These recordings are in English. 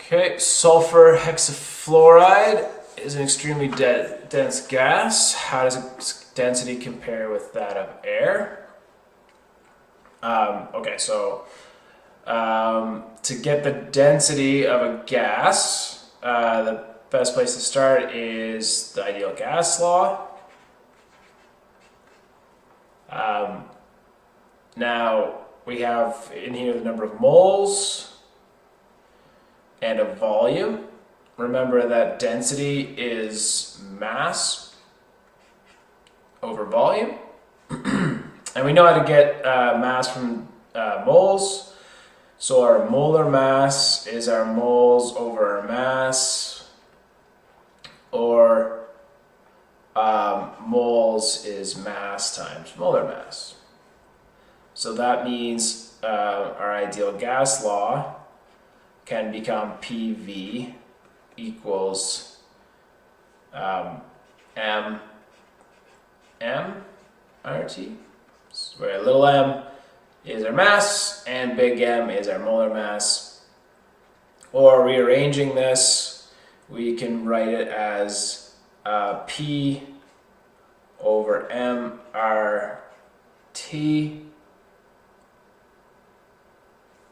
Okay, sulfur hexafluoride is an extremely dense gas. How does its density compare with that of air? To get the density of a gas, the best place to start is the ideal gas law. Now we have in here the number of moles and a volume. Remember that density is mass over volume. And we know how to get mass from moles. So our molar mass is our moles over our mass, or moles is mass times molar mass. So that means our ideal gas law can become PV equals M RT, where little m is our mass and big M is our molar mass. Or rearranging this, we can write it as P over M RT. Wait,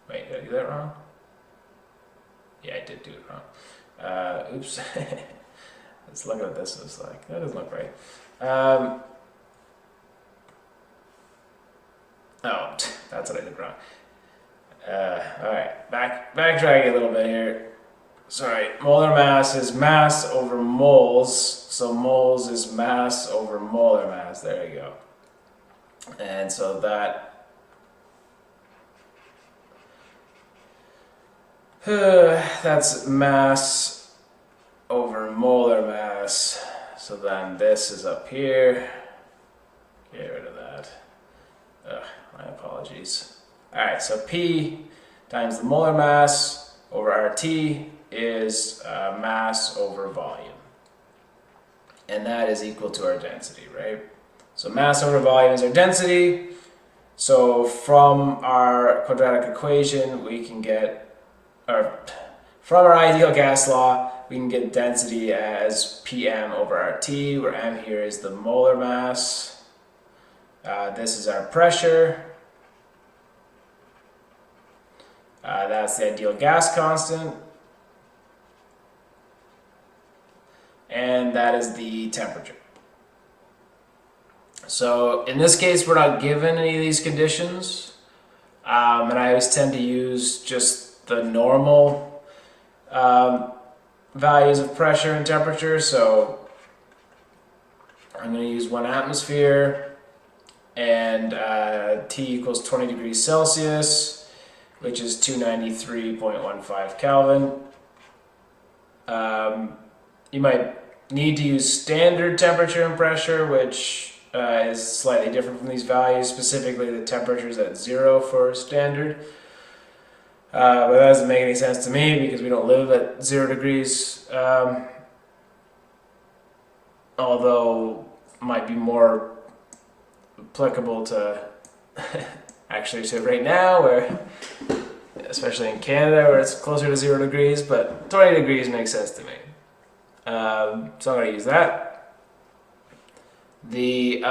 did I do that wrong? Yeah, I did do it wrong. Oops. Let's look at this. It's like, that doesn't look right. Oh, that's what I did wrong. Alright, backtracking a little bit here. Sorry, molar mass is mass over moles, so moles is mass over molar mass. There you go. And so that's mass over molar mass. So then this is up here. Get rid of that. My apologies. Alright, so P times the molar mass over RT is mass over volume. And that is equal to our density, right? So mass over volume is our density. So from our quadratic equation, we can get, from our ideal gas law, we can get density as PM over RT, where M here is the molar mass. This is our pressure. That's the ideal gas constant. And that is the temperature. So in this case, we're not given any of these conditions. And I always tend to use just the normal values of pressure and temperature. So I'm going to use 1 atmosphere, and T equals 20 degrees Celsius, which is 293.15 Kelvin. You might need to use standard temperature and pressure, which is slightly different from these values. Specifically, the temperature is at 0 for standard. But that doesn't make any sense to me because we don't live at 0 degrees. Although might be more applicable to actually to right now, where especially in Canada where it's closer to 0 degrees, but 20 degrees makes sense to me. So I'm going to use that. The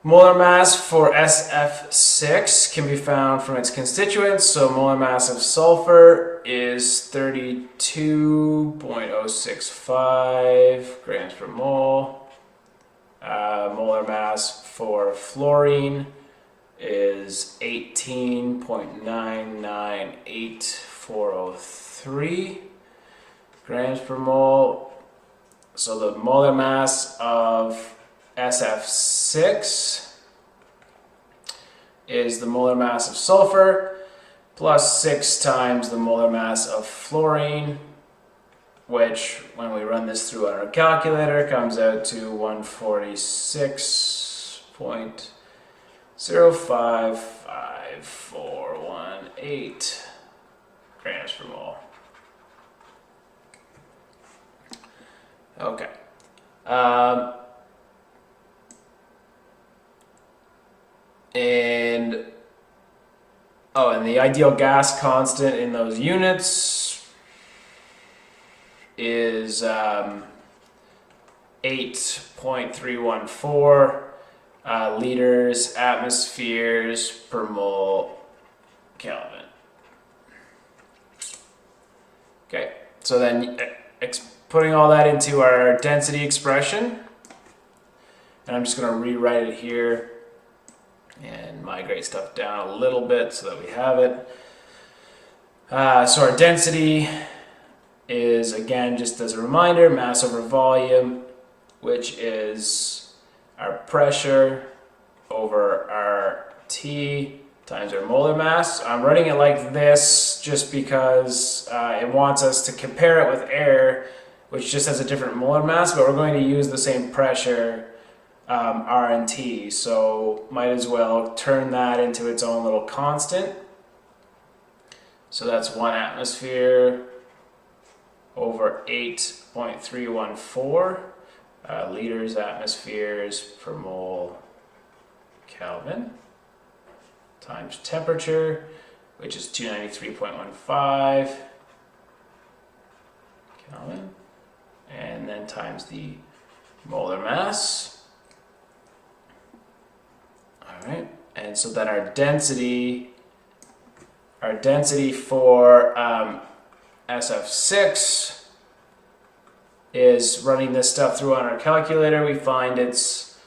molar mass for SF6 can be found from its constituents. So molar mass of sulfur is 32.065 grams per mole. Molar mass for fluorine is 18.998403 grams per mole. So the molar mass of SF6 is the molar mass of sulfur plus 6 times the molar mass of fluorine, which when we run this through on our calculator comes out to 146.055418 grams per mole. Okay. And Oh, and the ideal gas constant in those units is 8.314 liters atmospheres per mole Kelvin. Okay, so then putting all that into our density expression, and I'm just going to rewrite it here and migrate stuff down a little bit so that we have it. So our density is, again, just as a reminder, mass over volume, which is our pressure over our T times our molar mass. I'm writing it like this just because it wants us to compare it with air, which just has a different molar mass, but we're going to use the same pressure, R and T, so might as well turn that into its own little constant. So that's 1 atmosphere over 8.314 liters atmospheres per mole Kelvin times temperature, which is 293.15 Kelvin, and then times the molar mass. All right, and so then our density for SF6 is, running this stuff through on our calculator, we find it's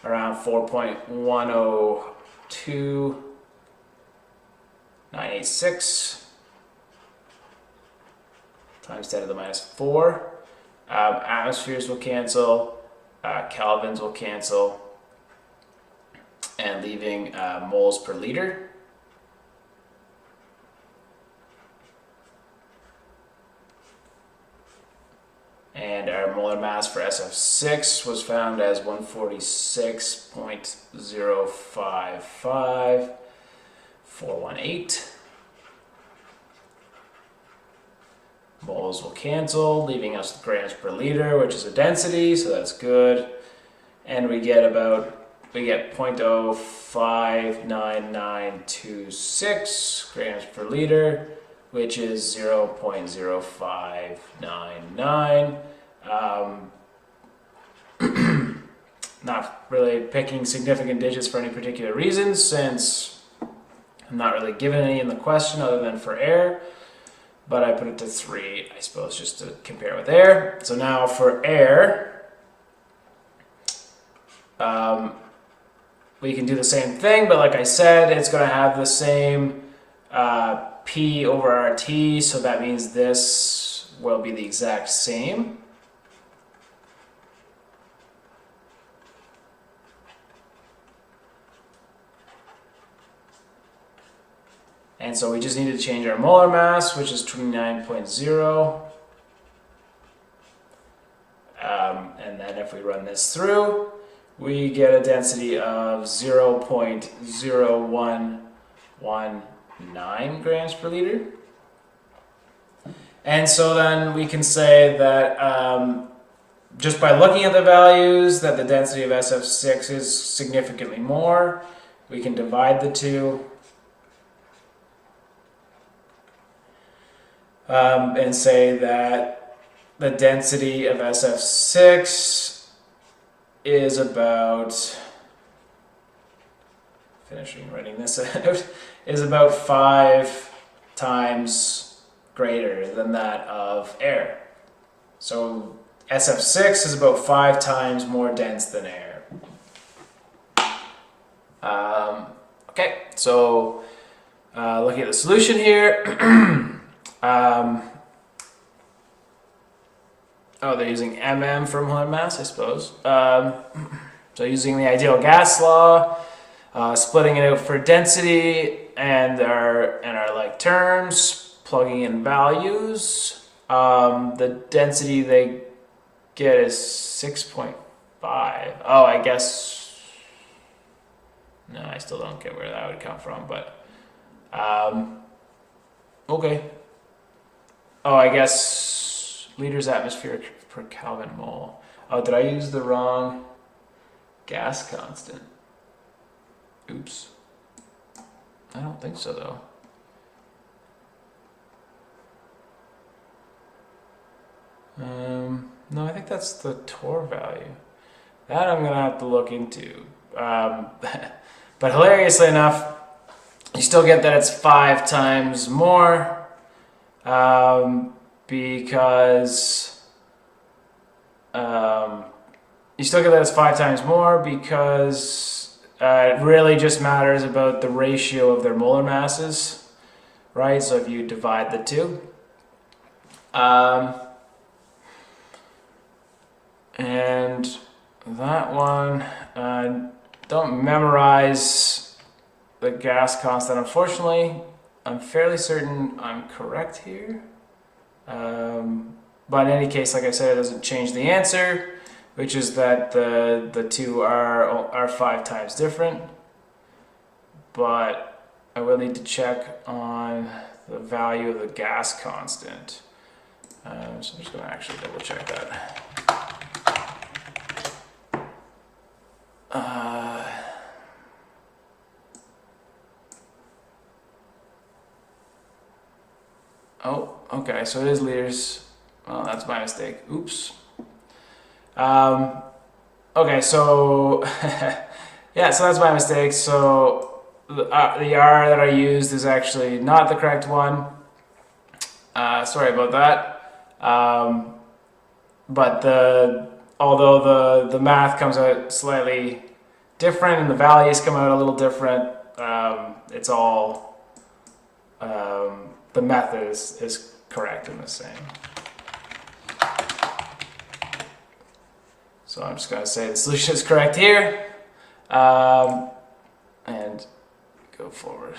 around 4.102986 times 10 to the minus 4. Atmospheres will cancel, kelvins will cancel, and leaving moles per liter. And our molar mass for SF6 was found as 146.055418. Moles will cancel, leaving us grams per liter, which is a density, so that's good. And we get 0.059926 grams per liter, which is 0.0599. Not really picking significant digits for any particular reason, since I'm not really given any in the question other than for air, but I put it to 3, I suppose, just to compare with air. So now for air, we can do the same thing, but like I said, it's going to have the same P over RT, so that means this will be the exact same. And so we just need to change our molar mass, which is 29.0. And then if we run this through, we get a density of 0.0119 grams per liter. And so then we can say that just by looking at the values, that the density of SF6 is significantly more. We can divide the two. And say that the density of SF6 is about, finishing writing this out, is about 5 times greater than that of air. So SF6 is about 5 times more dense than air. Okay, so looking at the solution here, they're using mm for molar mass, I suppose. So using the ideal gas law, splitting it out for density and our like terms, plugging in values. The density they get is 6.5. Oh, I guess. No, I still don't get where that would come from, but okay. Oh, I guess liters atmospheric per Kelvin mole. Oh, did I use the wrong gas constant? Oops. I don't think so, though. No, I think that's the Tor value. That I'm gonna have to look into. But hilariously enough, you still get that it's 5 times more, because you still get that it's 5 times more because it really just matters about the ratio of their molar masses, right? So if you divide the two. And that one, don't memorize the gas constant, unfortunately. I'm fairly certain I'm correct here. But in any case, like I said, it doesn't change the answer, which is that the two are 5 times different. But I will need to check on the value of the gas constant. So I'm just going to actually double check that. Oh, okay, so it is liters. Well, that's my mistake. Oops. Okay, so yeah, so that's my mistake. So the R that I used is actually not the correct one. Sorry about that. But although the math comes out slightly different and the values come out a little different, it's all the method is correct and the same. So I'm just going to say the solution is correct here, and go forward.